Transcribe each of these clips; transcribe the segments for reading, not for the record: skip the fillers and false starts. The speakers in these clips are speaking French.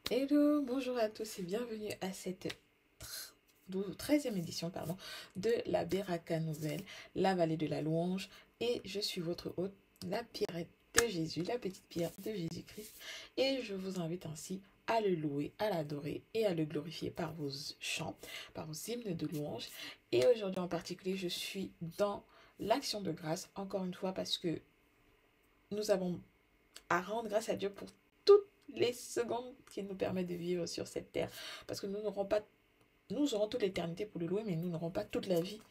Hello, bonjour à tous et bienvenue à cette 13e édition de la Beraka Nouvelle, la vallée de la louange. Et je suis votre hôte, la Pierrette de Jésus, la petite pierre de Jésus-Christ. Et je vous invite ainsi à le louer, à l'adorer et à le glorifier par vos chants, par vos hymnes de louange. Et aujourd'hui en particulier, je suis dans l'action de grâce, encore une fois, parce que nous avons à rendre grâce à Dieu pour toutes les secondes qu'il nous permet de vivre sur cette terre. Parce que nous aurons toute l'éternité pour le louer, mais nous n'aurons pas toute la vie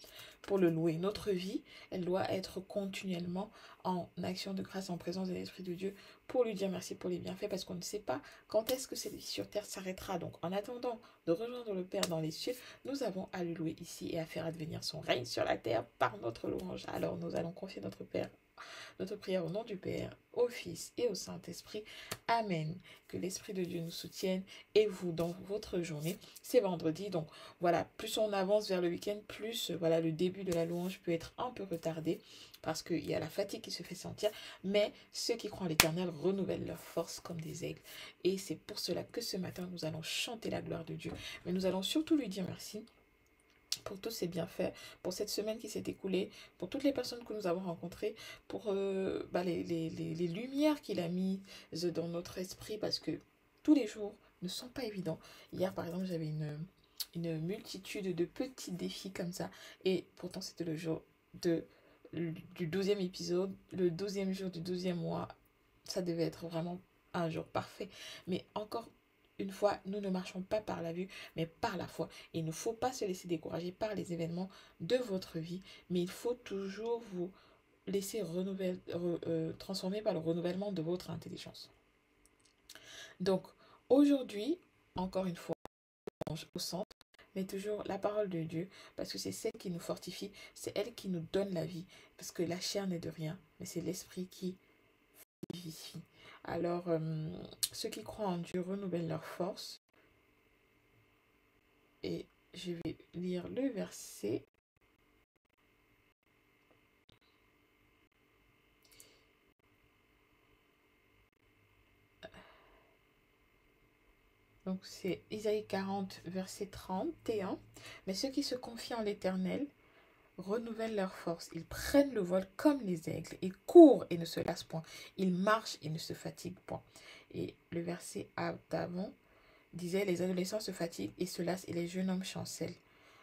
pour le louer. Notre vie, elle doit être continuellement en action de grâce, en présence de l'Esprit de Dieu, pour lui dire merci pour les bienfaits, parce qu'on ne sait pas quand est-ce que cette vie sur terre s'arrêtera. Donc, en attendant de rejoindre le Père dans les cieux, nous avons à le louer ici et à faire advenir son règne sur la terre par notre louange. Alors, nous allons confier notre prière au nom du Père, au Fils et au Saint-Esprit. Amen. Que l'Esprit de Dieu nous soutienne et vous dans votre journée. C'est vendredi, donc voilà, plus on avance vers le week-end, plus voilà, le début de la louange peut être un peu retardé parce qu'il y a la fatigue qui se fait sentir. Mais ceux qui croient en l'Éternel renouvellent leur force comme des aigles. Et c'est pour cela que ce matin, nous allons chanter la gloire de Dieu. Mais nous allons surtout lui dire merci pour tous ces bienfaits, pour cette semaine qui s'est écoulée, pour toutes les personnes que nous avons rencontrées, pour les lumières qu'il a mises dans notre esprit, parce que tous les jours ne sont pas évidents. Hier, par exemple, j'avais une multitude de petits défis comme ça, et pourtant c'était le jour de, du 12e épisode, le 12e jour du 12e mois. Ça devait être vraiment un jour parfait. Mais encore une fois, nous ne marchons pas par la vue, mais par la foi. Il ne faut pas se laisser décourager par les événements de votre vie, mais il faut toujours vous laisser transformer par le renouvellement de votre intelligence. Donc, aujourd'hui, encore une fois, au centre, mais toujours la parole de Dieu, parce que c'est celle qui nous fortifie, c'est elle qui nous donne la vie, parce que la chair n'est de rien, mais c'est l'esprit qui vivifie. Alors, ceux qui croient en Dieu renouvellent leur force, et je vais lire le verset. Donc c'est Isaïe 40, verset 31. Mais ceux qui se confient en l'Éternel renouvellent leur force. Ils prennent le vol comme les aigles. Ils courent et ne se lassent point. Ils marchent et ne se fatiguent point. Et le verset d'avant disait, les adolescents se fatiguent et se lassent et les jeunes hommes chancellent.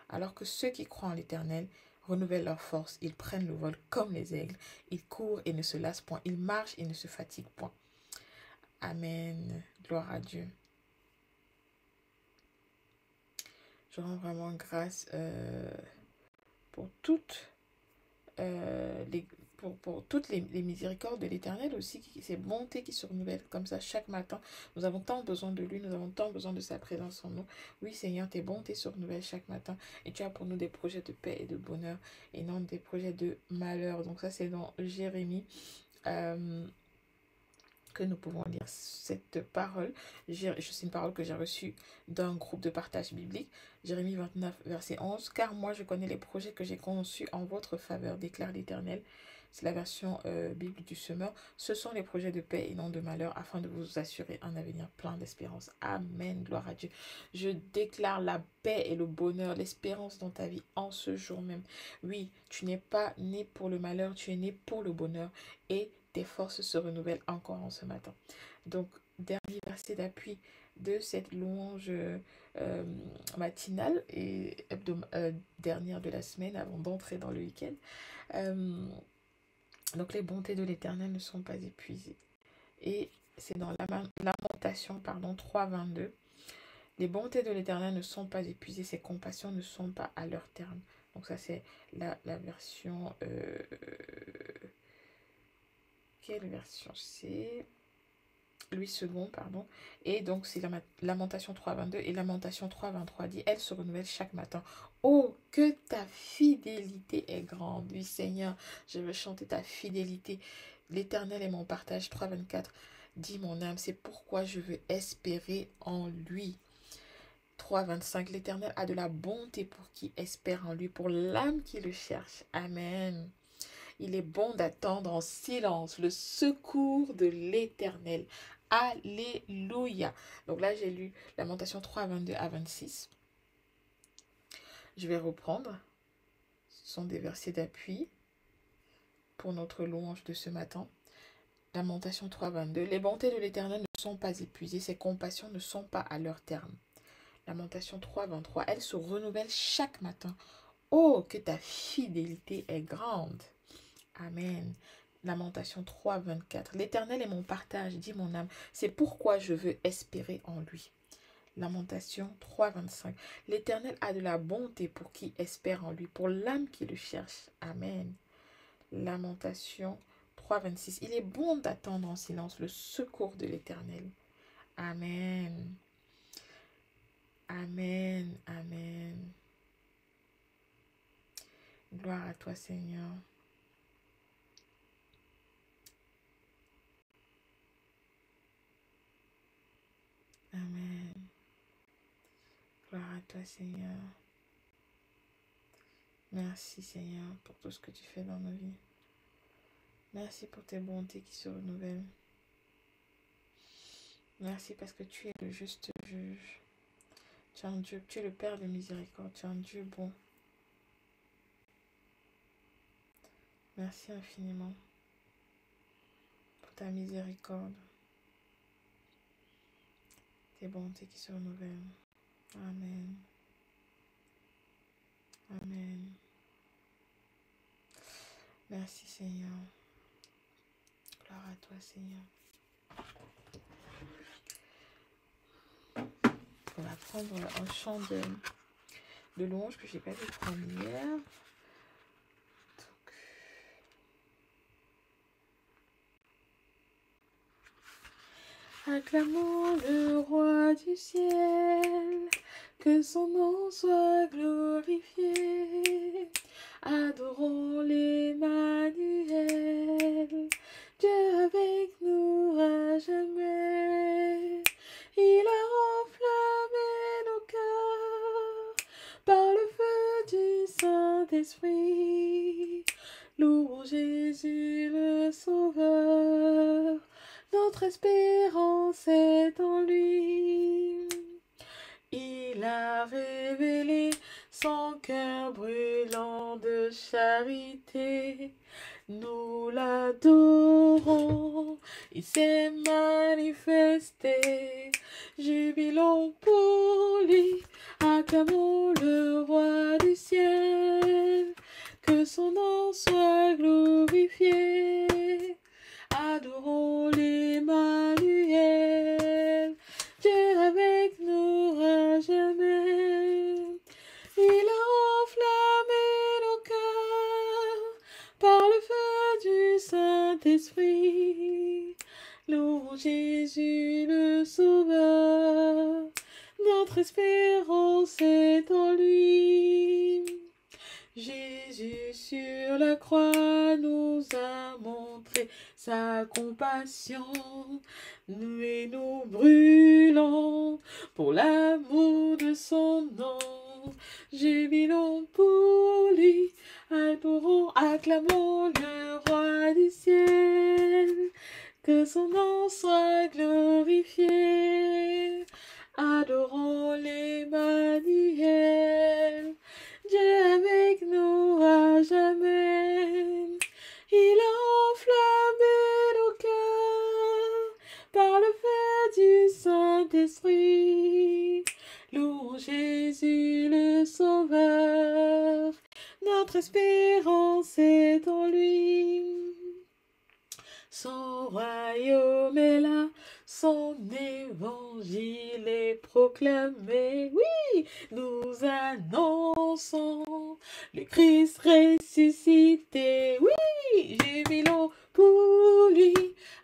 Alors que ceux qui croient en l'Éternel renouvellent leur force. Ils prennent le vol comme les aigles. Ils courent et ne se lassent point. Ils marchent et ne se fatiguent point. Amen. Gloire à Dieu. Je rends vraiment grâce pour toutes pour toutes les miséricordes de l'Éternel aussi, ces bontés qui se renouvellent comme ça chaque matin. Nous avons tant besoin de lui, nous avons tant besoin de sa présence en nous. Oui, Seigneur, tes bontés se renouvellent chaque matin et tu as pour nous des projets de paix et de bonheur et non des projets de malheur. Donc ça, c'est dans Jérémie. Que nous pouvons lire cette parole. C'est une parole que j'ai reçue d'un groupe de partage biblique. Jérémie 29, verset 11. Car moi, je connais les projets que j'ai conçus en votre faveur, déclare l'Éternel. C'est la version Bible du semeur. Ce sont les projets de paix et non de malheur, afin de vous assurer un avenir plein d'espérance. Amen. Gloire à Dieu. Je déclare la paix et le bonheur, l'espérance dans ta vie en ce jour même. Oui, tu n'es pas né pour le malheur, tu es né pour le bonheur. Et tes forces se renouvellent encore en ce matin. Donc, dernier verset d'appui de cette louange matinale et dernière de la semaine avant d'entrer dans le week-end. Donc, les bontés de l'Éternel ne sont pas épuisées. Et c'est dans Lamentation 3, 22. Les bontés de l'Éternel ne sont pas épuisées, ses compassions ne sont pas à leur terme. Donc ça, c'est la version... quelle version c'est Louis II, pardon. Et donc, c'est Lamentation 3.22 et Lamentation 3.23 dit, elle se renouvelle chaque matin. Oh, que ta fidélité est grande. Oui, Seigneur, je veux chanter ta fidélité. L'Éternel est mon partage. 3.24 dit mon âme, c'est pourquoi je veux espérer en lui. 3.25, l'Éternel a de la bonté pour qui espère en lui, pour l'âme qui le cherche. Amen. Il est bon d'attendre en silence le secours de l'Éternel. Alléluia. Donc là, j'ai lu Lamentation 3, 22 à 26. Je vais reprendre. Ce sont des versets d'appui pour notre louange de ce matin. Lamentation 3, 22. Les bontés de l'Éternel ne sont pas épuisées, ses compassions ne sont pas à leur terme. Lamentation 3, 23. Elle se renouvelle chaque matin. Oh, que ta fidélité est grande. Amen. Lamentation 3, 24. L'Éternel est mon partage, dit mon âme. C'est pourquoi je veux espérer en lui. Lamentation 3, 25. L'Éternel a de la bonté pour qui espère en lui, pour l'âme qui le cherche. Amen. Lamentation 3, 26. Il est bon d'attendre en silence le secours de l'Éternel. Amen. Amen. Amen. Gloire à toi, Seigneur. Amen. Gloire à toi, Seigneur. Merci, Seigneur, pour tout ce que tu fais dans nos vies. Merci pour tes bontés qui se renouvellent. Merci parce que tu es le juste juge. Tu es un Dieu, tu es le Père de miséricorde. Tu es un Dieu bon. Merci infiniment pour ta miséricorde. Tes bontés qui se renouvellent. Amen. Amen. Merci, Seigneur. Gloire à toi, Seigneur. On va prendre un chant de louange que je n'ai pas vu prendre hier. Acclamons le roi du ciel, que son nom soit glorifié. Adorons l'Emmanuel, Dieu avec nous à jamais. Il a enflammé nos cœurs par le feu du Saint-Esprit. Louons Jésus le Sauveur. Notre espérance est en lui. Il a révélé son cœur brûlant de charité. Nous l'adorons. Il s'est manifesté. Jubilons pour lui. Acclamons le roi du ciel. Que son nom soit glorifié. Adorons l'Emmanuel, Dieu avec nous à jamais. Il a enflammé nos cœurs par le feu du Saint-Esprit. Louons Jésus le Sauveur, notre espérance est en lui. Jésus sur la croix nous a montré sa compassion, et nous brûlons pour l'amour de son nom. Jubilons pour lui, adorons, acclamons le roi du ciel, que son nom soit glorifié. Adorons l'Emmanuel, Dieu avec nous à jamais. Il a enflammé nos cœurs par le feu du Saint-Esprit. Louons Jésus le Sauveur, notre espérance est en lui. Son royaume est là, son évangile est proclamé. Oui, nous annonçons le Christ ressuscité. Oui, jubilons pour lui,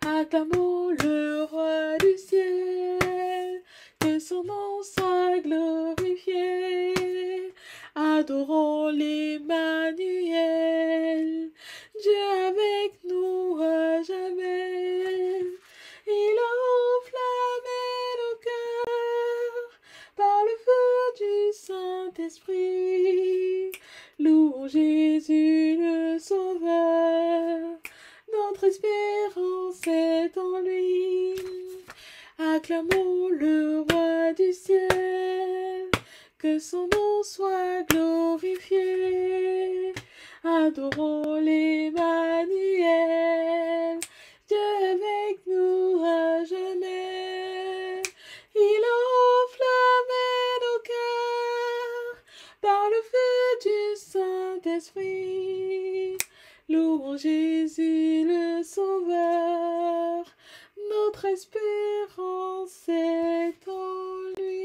acclamons le roi du ciel. Que son nom soit glorifié. Adorons l'Emmanuel, Dieu avec nous à jamais. Il a enflammé nos cœurs par le feu du Saint-Esprit. Louons Jésus le Sauveur, notre espérance est en lui. acclamons le roi du ciel, que son nom soit glorifié. Adorons l'Emmanuel, Dieu avec nous à jamais. Il a enflammé nos cœurs par le feu du Saint-Esprit. Louons Jésus le Sauveur, notre espérance est en lui.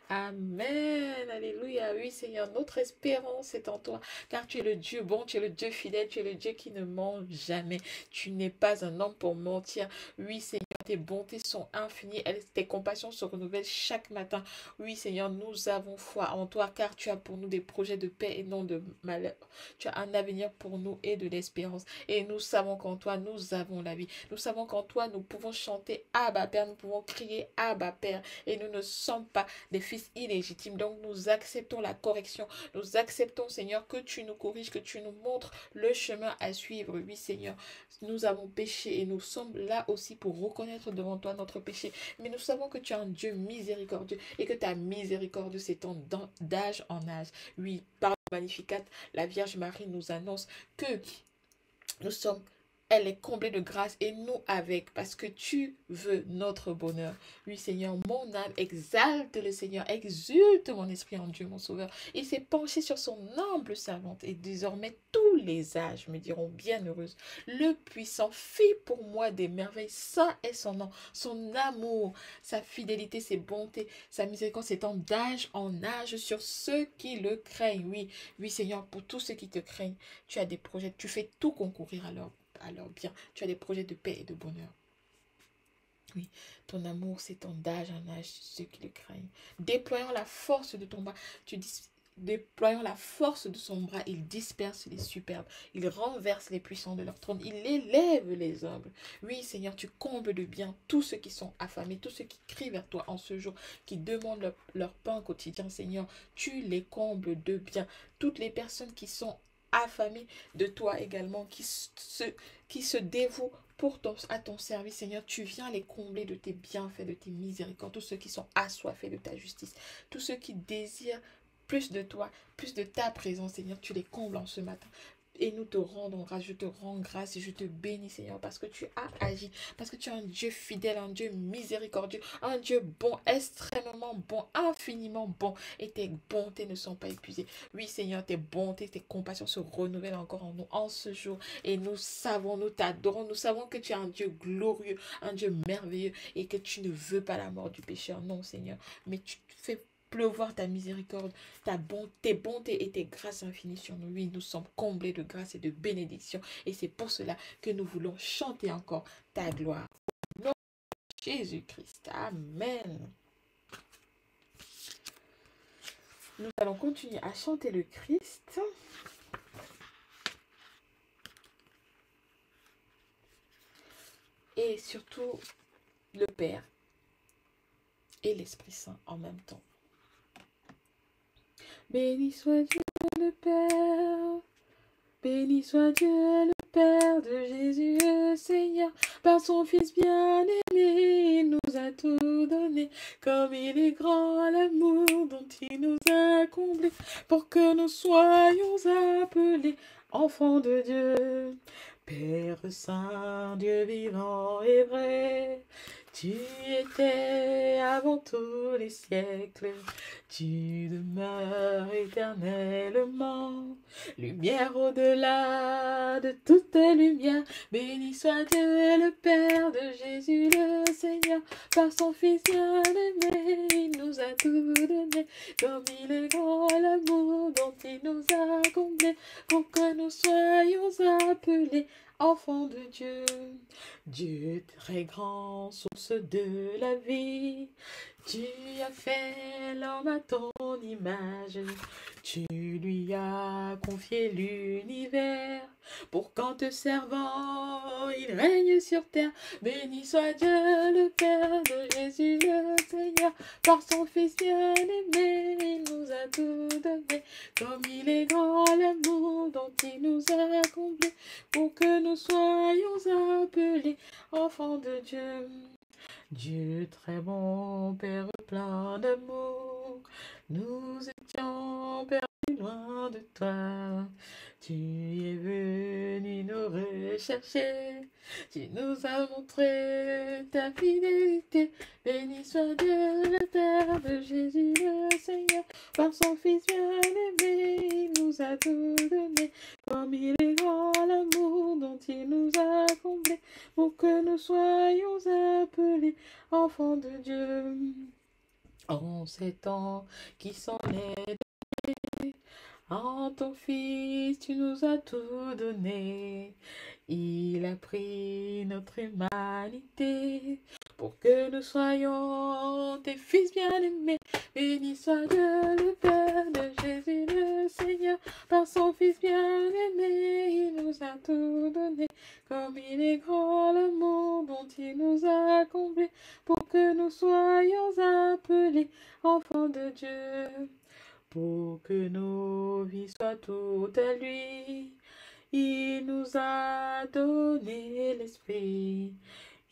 Amen, alléluia, oui Seigneur, notre espérance est en toi, car tu es le Dieu bon, tu es le Dieu fidèle, tu es le Dieu qui ne ment jamais, tu n'es pas un homme pour mentir, oui Seigneur, tes bontés sont infinies, tes compassions se renouvellent chaque matin, oui Seigneur, nous avons foi en toi, car tu as pour nous des projets de paix et non de malheur, tu as un avenir pour nous et de l'espérance, et nous savons qu'en toi, nous avons la vie, nous savons qu'en toi, nous pouvons chanter Abba Père, nous pouvons crier Abba Père, et nous ne sommes pas des fils illégitimes. Donc nous acceptons la correction. Nous acceptons, Seigneur, que tu nous corriges, que tu nous montres le chemin à suivre. Oui, Seigneur, nous avons péché et nous sommes là aussi pour reconnaître devant toi notre péché. Mais nous savons que tu es un Dieu miséricordieux et que ta miséricorde s'étend d'âge en âge. Oui, par le Magnificat, la Vierge Marie nous annonce que nous sommes, elle est comblée de grâce et nous avec, parce que tu veux notre bonheur. Oui Seigneur, mon âme exalte le Seigneur, exulte mon esprit en Dieu mon Sauveur. Il s'est penché sur son humble servante et désormais tous les âges me diront bienheureuse. Le puissant fit pour moi des merveilles, saint est son nom, son amour, sa fidélité, ses bontés, sa miséricorde s'étend d'âge en âge sur ceux qui le craignent. Oui, oui Seigneur, pour tous ceux qui te craignent, tu as des projets, tu fais tout concourir à leur bien. Tu as des projets de paix et de bonheur. Oui, ton amour s'étend d'âge en âge sur ceux qui le craignent. Déployant la force de ton bras, déployant la force de son bras, il disperse les superbes, il renverse les puissants de leur trône, il élève les humbles. Oui, Seigneur, tu combles de bien tous ceux qui sont affamés, tous ceux qui crient vers toi en ce jour, qui demandent leur pain quotidien, Seigneur, tu les combles de bien. Toutes les personnes qui sont affamés de toi également, qui se dévouent à ton service, Seigneur, tu viens les combler de tes bienfaits, de tes miséricordes, tous ceux qui sont assoiffés de ta justice, tous ceux qui désirent plus de toi, plus de ta présence, Seigneur, tu les combles en ce matin. Et nous te rendons grâce, je te rends grâce et je te bénis, Seigneur, parce que tu as agi, parce que tu es un Dieu fidèle, un Dieu miséricordieux, un Dieu bon, extrêmement bon, infiniment bon, et tes bontés ne sont pas épuisées. Oui, Seigneur, tes bontés, tes compassions se renouvellent encore en nous en ce jour, et nous savons, nous t'adorons, nous savons que tu es un Dieu glorieux, un Dieu merveilleux, et que tu ne veux pas la mort du pécheur, non, Seigneur, mais tu fais pleuvoir ta miséricorde, tes bontés et tes grâces infinies sur nous. Oui, nous sommes comblés de grâce et de bénédiction. Et c'est pour cela que nous voulons chanter encore ta gloire. Au nom de Jésus-Christ. Amen. Nous allons continuer à chanter le Christ. Et surtout le Père et l'Esprit Saint en même temps. Béni soit Dieu le Père, béni soit Dieu le Père de Jésus le Seigneur, par son Fils bien-aimé, il nous a tout donné, comme il est grand l'amour dont il nous a comblés, pour que nous soyons appelés enfants de Dieu. Père Saint, Dieu vivant et vrai, tu étais avant tous les siècles, tu demeures éternellement, lumière au-delà de toute lumière. Béni soit Dieu le Père de Jésus le Seigneur, par son Fils bien-aimé, il nous a tout donné, comme il est grand l'amour dont il nous a comblés, pour que nous soyons appelés enfants de Dieu. Dieu très grand, source de la vie, tu as fait l'homme à ton image, Tu lui as confié l'univers pour qu'en te servant, il règne sur terre. Béni soit Dieu, le Père de Jésus le Seigneur. Par son Fils bien-aimé, il nous a tout donné. Comme il est grand l'amour dont il nous a comblés, pour que nous soyons appelés enfants de Dieu. Dieu très bon, Père plein d'amour, nous étions perdus loin de toi. Tu es venu nous rechercher, tu nous as montré ta fidélité. Béni soit Dieu, le Père de Jésus le Seigneur. Par son Fils bien-aimé, il nous a tout donné. Comme il est grand l'amour dont il nous a comblés, pour que nous soyons appelés enfants de Dieu. En ces temps qui s'en est donné, en ton Fils tu nous as tout donné. Il a pris notre humanité pour que nous soyons tes fils bien-aimés. Béni soit Dieu, le Père de Jésus le Seigneur. Par son Fils bien-aimé, il nous a tout donné. Comme il est grand l'amour dont il nous a comblés, pour que nous soyons appelés enfants de Dieu. Pour que nos vies soient toutes à lui, il nous a donné l'Esprit.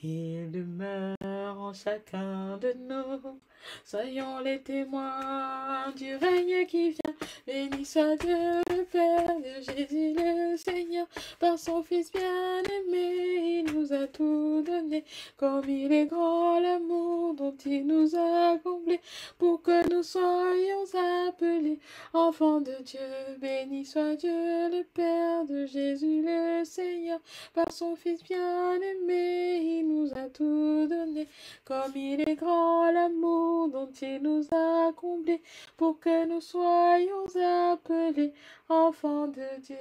Il demeure en chacun de nous. Soyons les témoins du règne qui vient. Béni soit Dieu, le Père de Jésus le Seigneur. Par son Fils bien-aimé, il nous a tout donné. Comme il est grand l'amour dont il nous a comblés, pour que nous soyons appelés enfants de Dieu. Béni soit Dieu, le Père de Jésus le Seigneur. Par son Fils bien-aimé, il nous a tout donné. Comme il est grand l'amour dont il nous a comblés, pour que nous soyons appelés enfants de Dieu.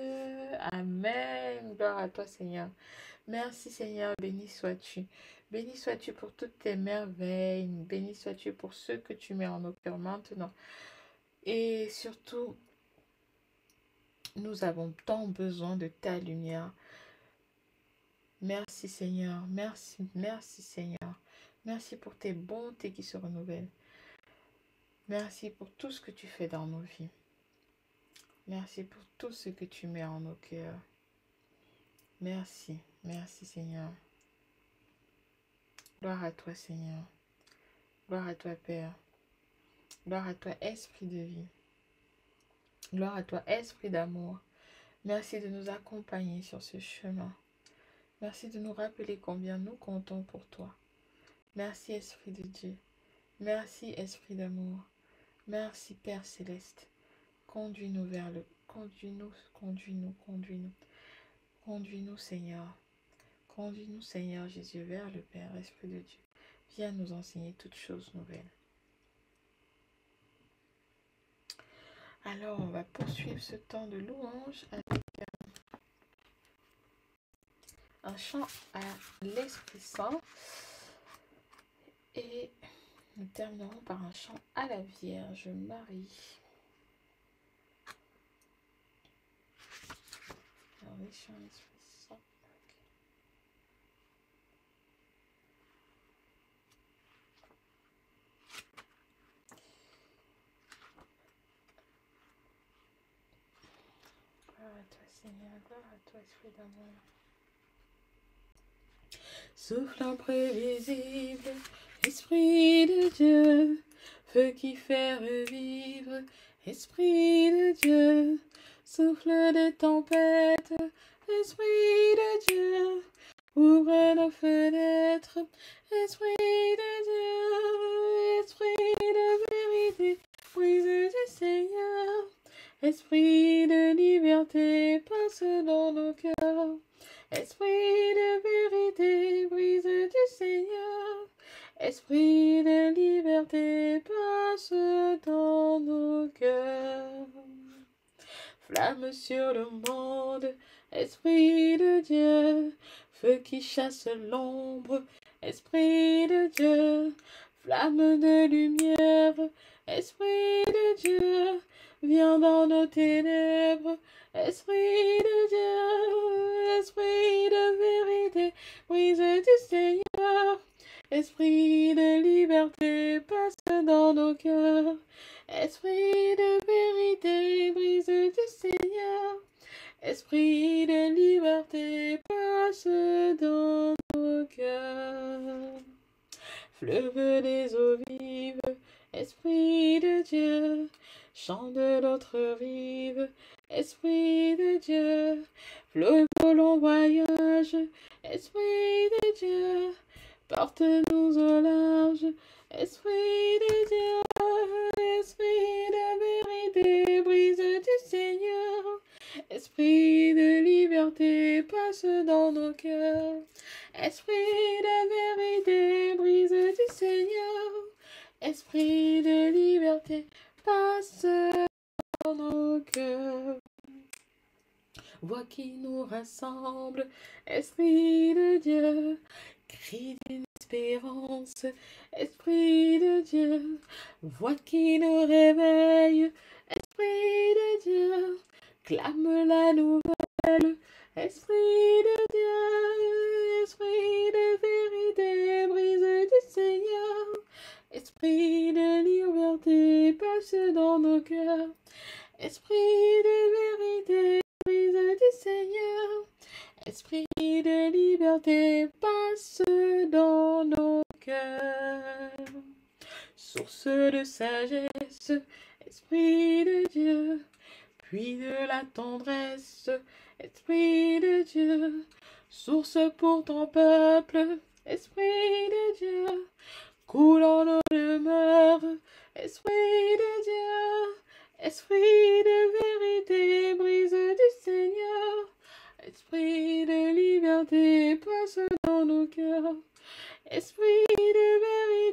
Amen. Gloire à toi, Seigneur. Merci, Seigneur. Béni sois-tu. Béni sois-tu pour toutes tes merveilles. Béni sois-tu pour ce que tu mets en nos cœurs maintenant. Et surtout, nous avons tant besoin de ta lumière. Merci, Seigneur. Merci, merci, Seigneur. Merci pour tes bontés qui se renouvellent. Merci pour tout ce que tu fais dans nos vies. Merci pour tout ce que tu mets en nos cœurs. Merci, merci Seigneur. Gloire à toi Seigneur. Gloire à toi Père. Gloire à toi Esprit de vie. Gloire à toi Esprit d'amour. Merci de nous accompagner sur ce chemin. Merci de nous rappeler combien nous comptons pour toi. Merci Esprit de Dieu. Merci Esprit d'amour. Merci Père Céleste. Conduis-nous vers le... Conduis-nous, conduis-nous, conduis-nous. Conduis-nous Seigneur. Conduis-nous Seigneur Jésus vers le Père, Esprit de Dieu. Viens nous enseigner toutes choses nouvelles. Alors on va poursuivre ce temps de louange avec un chant à l'Esprit Saint. Et nous terminerons par un chant à la Vierge Marie. Alors les chants à l'Esprit Saint. Gloire à toi Seigneur, gloire à toi Esprit d'amour. Souffle imprévisible, Esprit de Dieu, feu qui fait revivre, Esprit de Dieu, souffle des tempêtes, Esprit de Dieu, ouvre nos fenêtres, Esprit de Dieu, Esprit de vérité, brise du Seigneur, Esprit de liberté, passe dans nos cœurs. Esprit de vérité, brise du Seigneur. Esprit de liberté, passe dans nos cœurs. Flamme sur le monde, Esprit de Dieu. Feu qui chasse l'ombre, Esprit de Dieu. Flamme de lumière, Esprit de Dieu. viens dans nos ténèbres. Esprit de Dieu, esprit de vérité, brise du Seigneur. Esprit de liberté, passe dans nos cœurs. Esprit de vérité, brise du Seigneur. Esprit de liberté, passe dans nos cœurs. Fleuve des eaux vives, Esprit de Dieu, chant de notre rive, Esprit de Dieu, flot au long voyage, Esprit de Dieu, porte-nous au large, Esprit de Dieu, Esprit de vérité, brise du Seigneur, Esprit de liberté, passe dans nos cœurs, Esprit de vérité, brise du Seigneur, Esprit de liberté, passe dans nos cœurs. Voix qui nous rassemble, Esprit de Dieu, cri d'une espérance, Esprit de Dieu, voix qui nous réveille, Esprit de Dieu, clame la nouvelle, Esprit de Dieu, Esprit de vérité, brise du Seigneur, Esprit de liberté, passe dans nos cœurs, Esprit de vérité, brise du Seigneur, Esprit de liberté, passe dans nos cœurs. Source de sagesse, Esprit de Dieu, puits de la tendresse, Esprit de Dieu, source pour ton peuple, Esprit de Dieu, coulant nos demeures, Esprit de Dieu, Esprit de vérité, brise du Seigneur, Esprit de liberté, passe dans nos cœurs, Esprit de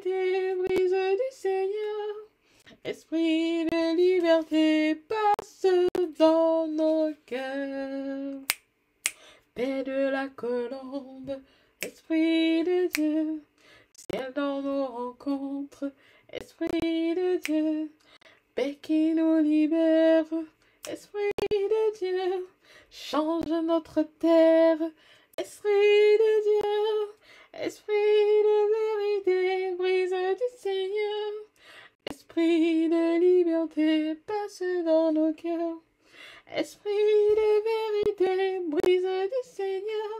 vérité, brise du Seigneur, Esprit de liberté, passe dans nos cœurs. Paix de la colombe, Esprit de Dieu, ciel dans nos rencontres, Esprit de Dieu, paix qui nous libère, Esprit de Dieu, change notre terre, Esprit de Dieu, Esprit de vérité, brise du Seigneur, Esprit de liberté, passe dans nos cœurs, Esprit de vérité, brise du Seigneur,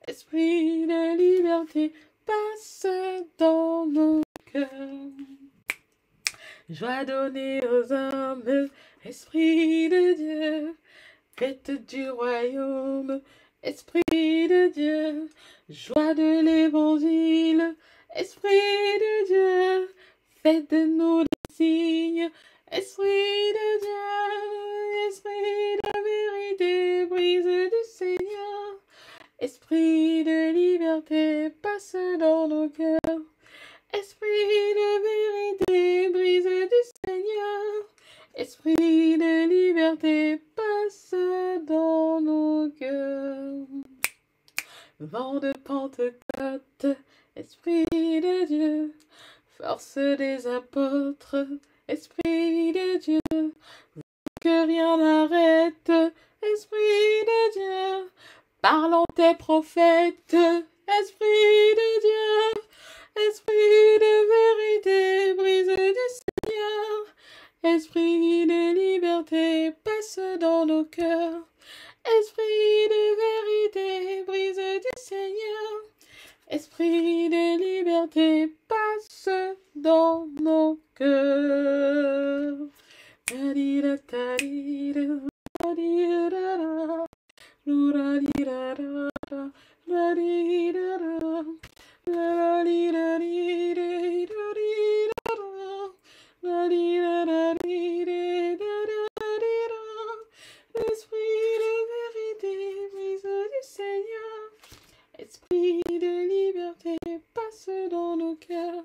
Esprit de liberté, passe dans nos cœurs. Joie donnée aux hommes, Esprit de Dieu, fête du royaume, Esprit de Dieu, joie de l'évangile, Esprit de Dieu, faites de nous des signes, Esprit de Dieu, Esprit de vérité, brise du Seigneur, Esprit de liberté, passe dans nos cœurs, Esprit de vérité, brise du Seigneur, Esprit de liberté, passe dans nos cœurs. Vent de Pentecôte, Esprit de Dieu, force des apôtres, Esprit de Dieu, que rien n'arrête, Esprit de Dieu, parlons tes prophètes, Esprit de Dieu, Esprit de vérité, brise du Seigneur, Esprit de liberté, passe dans nos cœurs, Esprit de vérité, brise du Seigneur, Esprit de liberté, passe dans nos cœurs. Esprit de vérité, brise du Seigneur, Esprit de liberté, passe dans nos cœurs,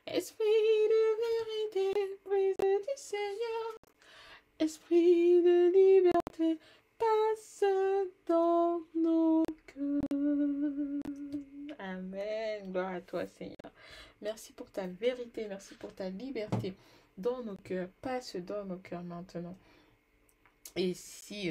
Esprit de vérité, brise du Seigneur, Esprit de liberté, passe dans nos cœurs. Amen. Gloire à toi, Seigneur. Merci pour ta vérité. Merci pour ta liberté dans nos cœurs. Passe dans nos cœurs maintenant. Et si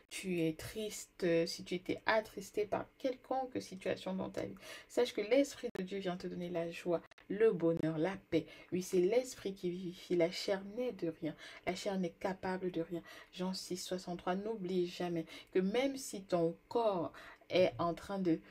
tu es triste, si tu étais attristé par quelconque situation dans ta vie, sache que l'Esprit de Dieu vient te donner la joie, le bonheur, la paix. Oui, c'est l'Esprit qui vivifie. La chair n'est de rien. La chair n'est capable de rien. Jean 6, 63, n'oublie jamais que même si ton corps est en train de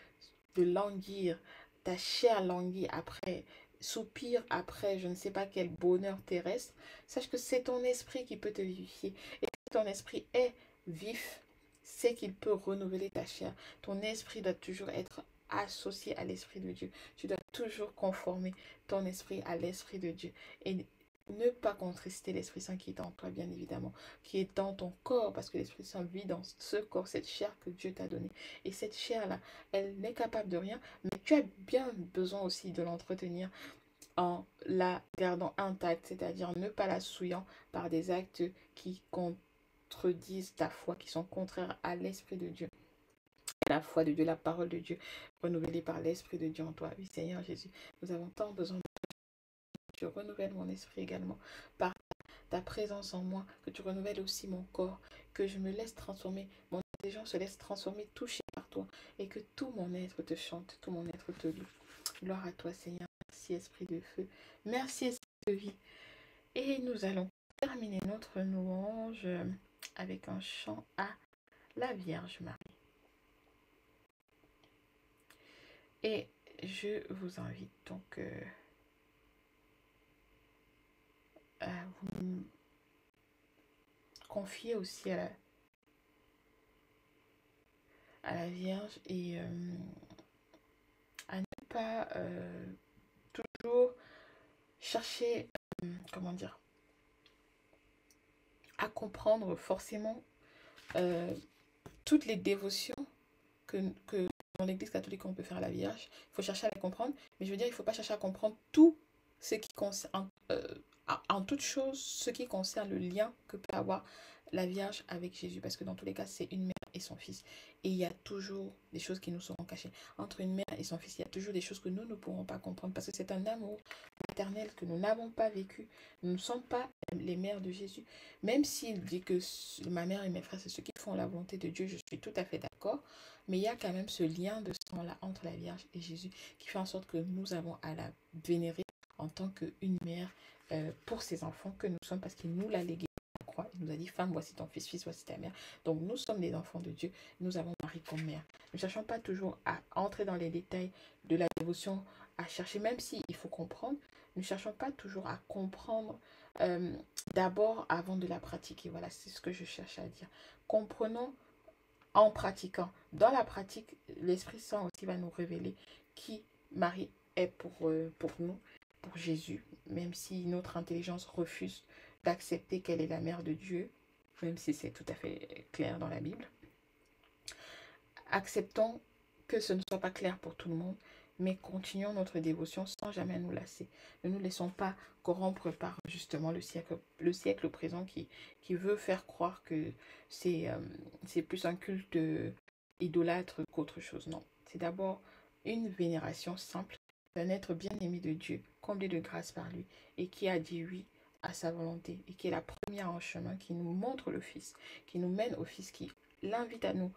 languir, ta chair languit après, soupire après, je ne sais pas quel bonheur terrestre, sache que c'est ton esprit qui peut te vivifier. Et si ton esprit est vif, c'est qu'il peut renouveler ta chair. Ton esprit doit toujours être associé à l'esprit de Dieu. Tu dois toujours conformer ton esprit à l'esprit de Dieu. Et ne pas contrister l'Esprit Saint qui est en toi, bien évidemment, qui est dans ton corps, parce que l'Esprit Saint vit dans ce corps, cette chair que Dieu t'a donnée. Et cette chair-là, elle n'est capable de rien, mais tu as bien besoin aussi de l'entretenir en la gardant intacte, c'est-à-dire ne pas la souillant par des actes qui contredisent ta foi, qui sont contraires à l'Esprit de Dieu. La foi de Dieu, la parole de Dieu, renouvelée par l'Esprit de Dieu en toi. Oui, Seigneur Jésus, nous avons tant besoin de que tu renouvelles mon esprit également par ta présence en moi, que tu renouvelles aussi mon corps, que je me laisse transformer, mon intelligence se laisse transformer, toucher par toi, et que tout mon être te chante, tout mon être te loue. Gloire à toi, Seigneur. Merci, Esprit de feu. Merci, Esprit de vie. Et nous allons terminer notre louange avec un chant à la Vierge Marie. Et je vous invite donc à vous confier aussi à la Vierge et à ne pas toujours chercher, comment dire, à comprendre forcément euh, toutes les dévotions que dans l'Église catholique on peut faire à la Vierge. Il faut chercher à les comprendre, mais je veux dire, il ne faut pas chercher à comprendre tout ce qui concerne, en toute chose, ce qui concerne le lien que peut avoir la Vierge avec Jésus, parce que dans tous les cas, c'est une mère et son fils. Et il y a toujours des choses qui nous seront cachées. Entre une mère et son fils, il y a toujours des choses que nous ne pourrons pas comprendre, parce que c'est un amour maternel que nous n'avons pas vécu. Nous ne sommes pas les mères de Jésus. Même s'il dit que ma mère et mes frères, c'est ceux qui font la volonté de Dieu, je suis tout à fait d'accord. Mais il y a quand même ce lien de sang-là entre la Vierge et Jésus qui fait en sorte que nous avons à la vénérer en tant qu'une mère pour ses enfants que nous sommes, parce qu'il nous l'a légué à la croix. Il nous a dit, femme, voici ton fils, fils, voici ta mère. Donc nous sommes des enfants de Dieu, nous avons Marie comme mère. Ne cherchons pas toujours à entrer dans les détails de la dévotion, à chercher, même si il faut comprendre, ne cherchons pas toujours à comprendre d'abord avant de la pratiquer. Voilà, c'est ce que je cherche à dire. Comprenons en pratiquant. Dans la pratique, l'Esprit Saint aussi va nous révéler qui Marie est pour nous, pour Jésus, même si notre intelligence refuse d'accepter qu'elle est la mère de Dieu, même si c'est tout à fait clair dans la Bible. Acceptons que ce ne soit pas clair pour tout le monde, mais continuons notre dévotion sans jamais nous lasser. Ne nous laissons pas corrompre par justement le siècle présent qui veut faire croire que c'est plus un culte idolâtre qu'autre chose. Non, c'est d'abord une vénération simple d'un être bien-aimé de Dieu, comblé de grâce par lui, et qui a dit oui à sa volonté, et qui est la première en chemin, qui nous montre le Fils, qui nous mène au Fils, qui l'invite à nous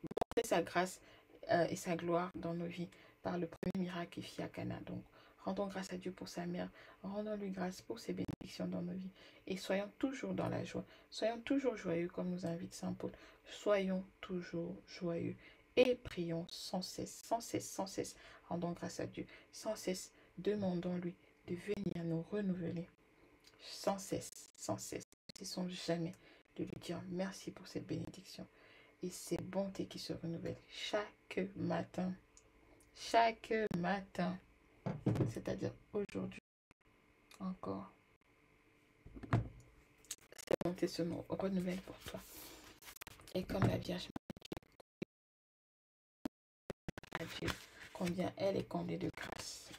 montrer sa grâce et sa gloire dans nos vies par le premier miracle qui fit à Cana. Donc, rendons grâce à Dieu pour sa mère, rendons-lui grâce pour ses bénédictions dans nos vies et soyons toujours dans la joie, soyons toujours joyeux comme nous invite Saint Paul, soyons toujours joyeux et prions sans cesse, sans cesse, sans cesse, rendons grâce à Dieu, sans cesse, demandons-lui de venir nous renouveler, sans cesse, sans cesse, ne cessons jamais de lui dire merci pour cette bénédiction et ces bontés qui se renouvellent chaque matin, c'est-à-dire aujourd'hui encore. Ces bontés se renouvellent pour toi. Et comme la Vierge à Dieu, combien elle est comblée de grâce.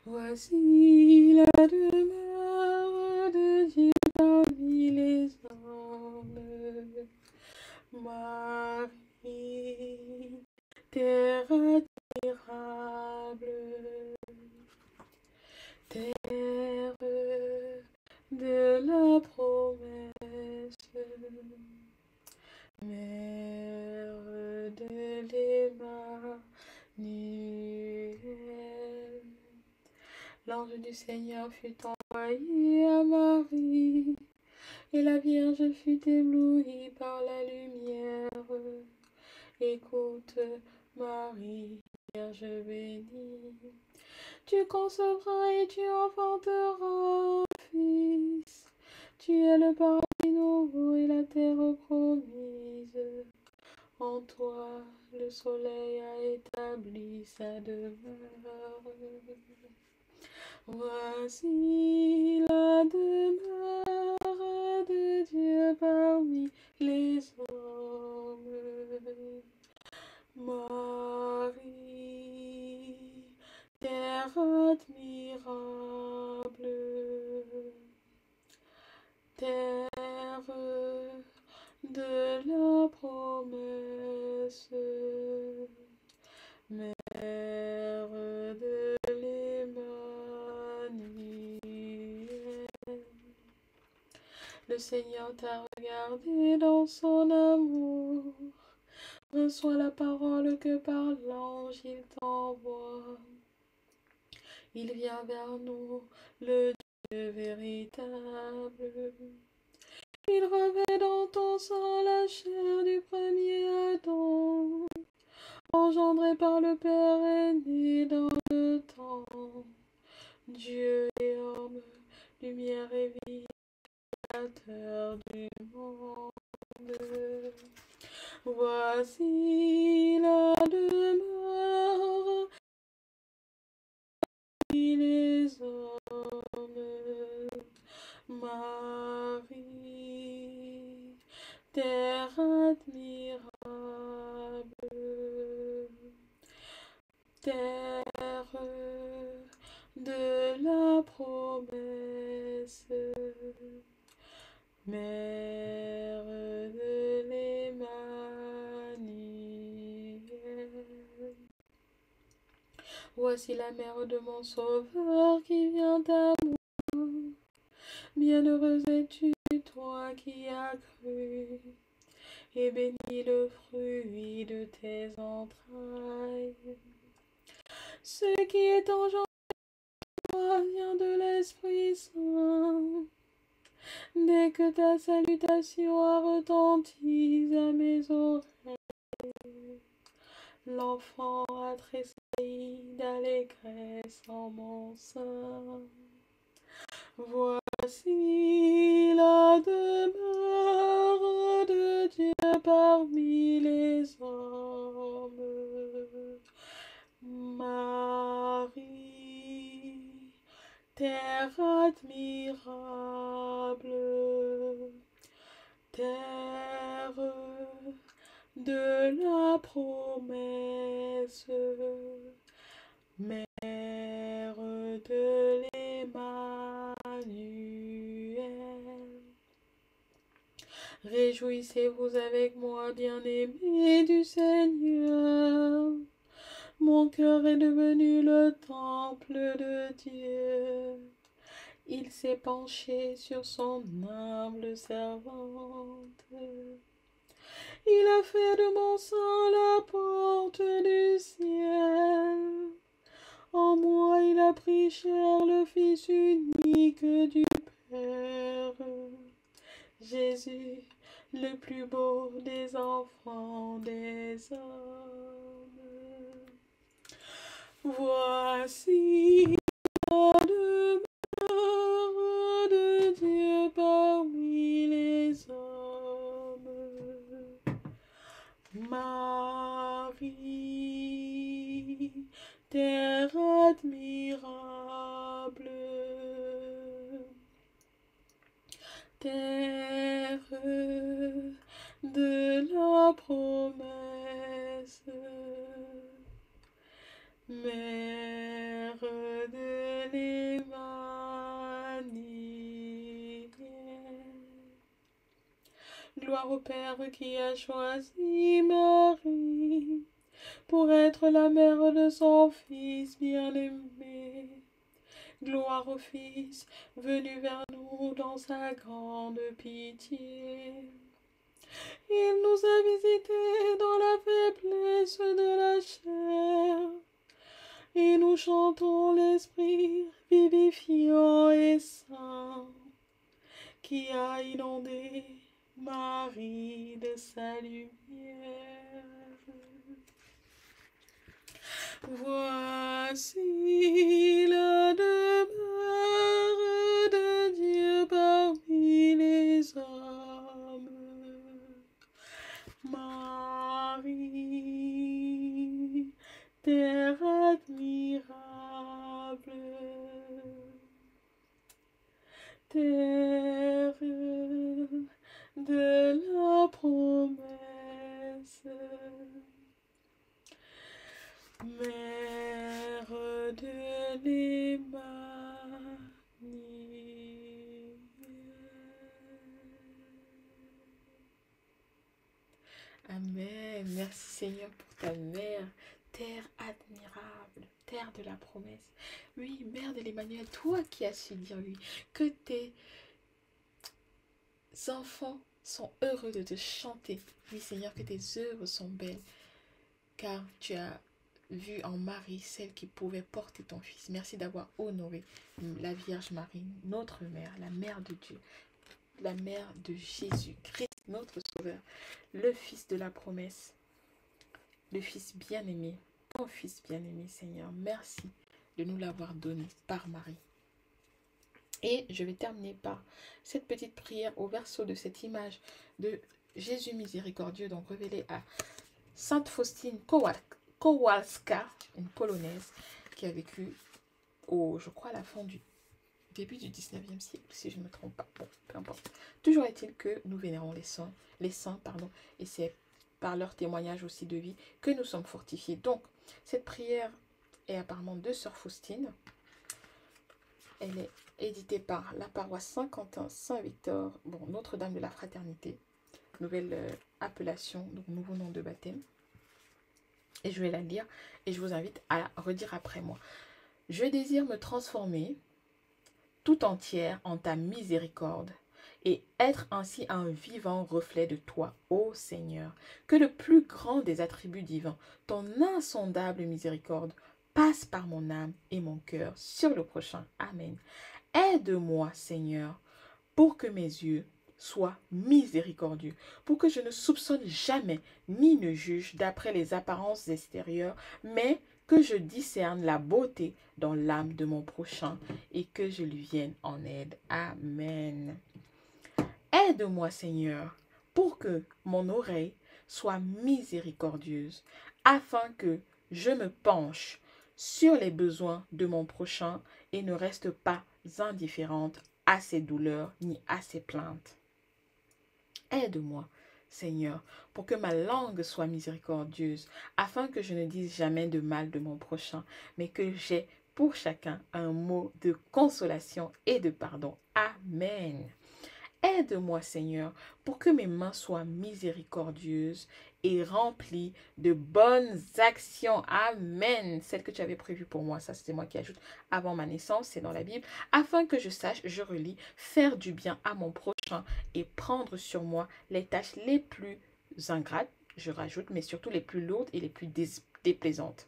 Voici la demeure de Dieu parmi les hommes. Marie, terre admirable, l'ange du Seigneur fut envoyé à Marie, et la Vierge fut éblouie par la lumière. Écoute, Marie, Vierge bénie, tu concevras et tu enfanteras un fils. Tu es le paradis nouveau et la terre promise. En toi, le soleil a établi sa demeure. Voici la demeure de Dieu parmi les hommes. Marie, terre admirable, terre de la promesse, mère de l'Emmanuel. Le Seigneur t'a regardé dans son amour. Reçois la parole que par l'ange il t'envoie. Il vient vers nous, le Dieu véritable. Il revêt dans ton sang la chair du premier Adam, engendré par le Père et né dans le temps. Dieu et homme, lumière et vie, créateur du monde. Voici la demeure des hommes. Marie, terre admirable, terre de la promesse, mère de l'Emmanuel. Voici la mère de mon sauveur qui vient à moi. Bienheureuse es-tu, toi qui as cru, et béni le fruit de tes entrailles. Ce qui est engendré vient de l'Esprit Saint. Dès que ta salutation a retenti à mes oreilles, l'enfant a tressailli d'allégresse en mon sein. Voici la demeure de Dieu parmi les hommes. Marie, terre admirable, terre de la promesse, mère de l'Emmanuel. Réjouissez-vous avec moi, bien-aimés du Seigneur. Mon cœur est devenu le temple de Dieu. Il s'est penché sur son humble servante. Il a fait de mon sang la porte du ciel. En moi il a pris chair le Fils unique du Père. Jésus, le plus beau des enfants des hommes. Voici la demeure de Dieu parmi les hommes. Marie, terre admirable, terre de la promesse, mère de l'Emmanuel. Gloire au Père qui a choisi Marie pour être la mère de son Fils bien-aimé. Gloire au Fils venu vers nous dans sa grande pitié. Il nous a visités dans la faiblesse de la chair et nous nous chantons l'Esprit vivifiant et saint qui a inondé Marie de sa lumière. Voici la demeure de Dieu parmi les hommes. Marie, terre admirable, terre de la promesse, mère de l'Emmanuel. Amen. Merci Seigneur pour ta mère, terre admirable, terre de la promesse. Oui, mère de l'Emmanuel, toi qui as su dire oui, que tes enfants sont heureux de te chanter. Oui Seigneur, que tes œuvres sont belles, car tu as vu en Marie celle qui pouvait porter ton fils. Merci d'avoir honoré la Vierge Marie, notre mère, la mère de Dieu, la mère de Jésus-Christ, notre Sauveur, le Fils de la promesse, le Fils bien-aimé, ton Fils bien-aimé, Seigneur. Merci de nous l'avoir donné par Marie. Et je vais terminer par cette petite prière au verso de cette image de Jésus miséricordieux, donc révélée à Sainte Faustine Kowalska, une Polonaise qui a vécu je crois, à la fin du début du 19e siècle, si je ne me trompe pas. Bon, peu importe. Toujours est-il que nous vénérons les saints, et c'est par leur témoignage aussi de vie que nous sommes fortifiés. Donc, cette prière est apparemment de Sœur Faustine. Elle est éditée par la paroisse Saint-Quentin, Saint-Victor, bon, Notre-Dame de la Fraternité, nouvelle appellation, donc nouveau nom de baptême. Et je vais la lire et je vous invite à la redire après moi. Je désire me transformer tout entière en ta miséricorde et être ainsi un vivant reflet de toi, ô Seigneur. Que le plus grand des attributs divins, ton insondable miséricorde, passe par mon âme et mon cœur sur le prochain. Amen. Aide-moi, Seigneur, pour que mes yeux soient miséricordieux, pour que je ne soupçonne jamais ni ne juge d'après les apparences extérieures, mais que je discerne la beauté dans l'âme de mon prochain et que je lui vienne en aide. Amen. Aide-moi, Seigneur, pour que mon oreille soit miséricordieuse, afin que je me penche sur les besoins de mon prochain et ne reste pas indifférente à ses douleurs ni à ses plaintes. Aide-moi, Seigneur, pour que ma langue soit miséricordieuse, afin que je ne dise jamais de mal de mon prochain, mais que j'ai pour chacun un mot de consolation et de pardon. Amen. Aide-moi, Seigneur, pour que mes mains soient miséricordieuses et remplies de bonnes actions. Amen. Celle que tu avais prévue pour moi, ça c'était moi qui ajoute avant ma naissance, c'est dans la Bible. Afin que je sache, je relis, faire du bien à mon prochain et prendre sur moi les tâches les plus ingrates, je rajoute, mais surtout les plus lourdes et les plus déplaisantes.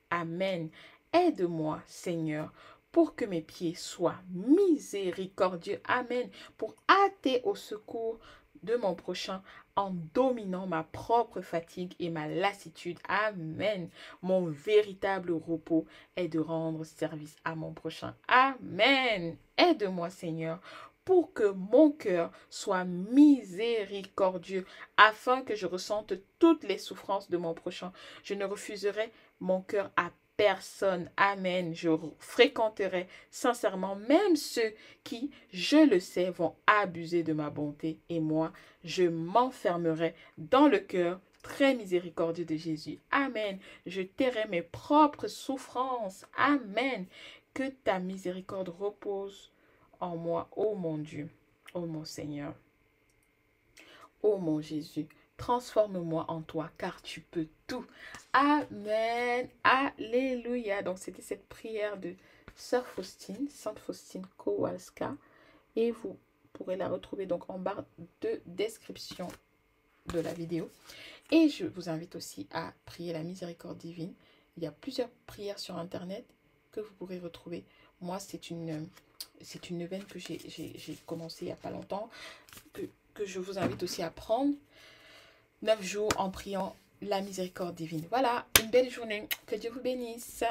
Amen. Aide-moi, Seigneur, pour que mes pieds soient miséricordieux. Amen. Pour hâter au secours de mon prochain en dominant ma propre fatigue et ma lassitude. Amen. Mon véritable repos est de rendre service à mon prochain. Amen. Aide-moi, Seigneur, pour que mon cœur soit miséricordieux, afin que je ressente toutes les souffrances de mon prochain. Je ne refuserai mon cœur à personne. Amen. Je fréquenterai sincèrement même ceux qui, je le sais, vont abuser de ma bonté. Et moi, je m'enfermerai dans le cœur très miséricordieux de Jésus. Amen. Je tairai mes propres souffrances. Amen. Que ta miséricorde repose en moi, ô mon Dieu, ô mon Seigneur, ô mon Jésus. Transforme-moi en toi, car tu peux tout. Amen. Alléluia. Donc, c'était cette prière de Sœur Faustine, Sainte Faustine Kowalska. Et vous pourrez la retrouver donc en barre de description de la vidéo. Et je vous invite aussi à prier la miséricorde divine. Il y a plusieurs prières sur Internet. que vous pourrez retrouver. Moi, c'est une neuvaine que j'ai commencé il n'y a pas longtemps, que je vous invite aussi à prendre. 9 jours en priant la miséricorde divine. Voilà, une belle journée. Que Dieu vous bénisse.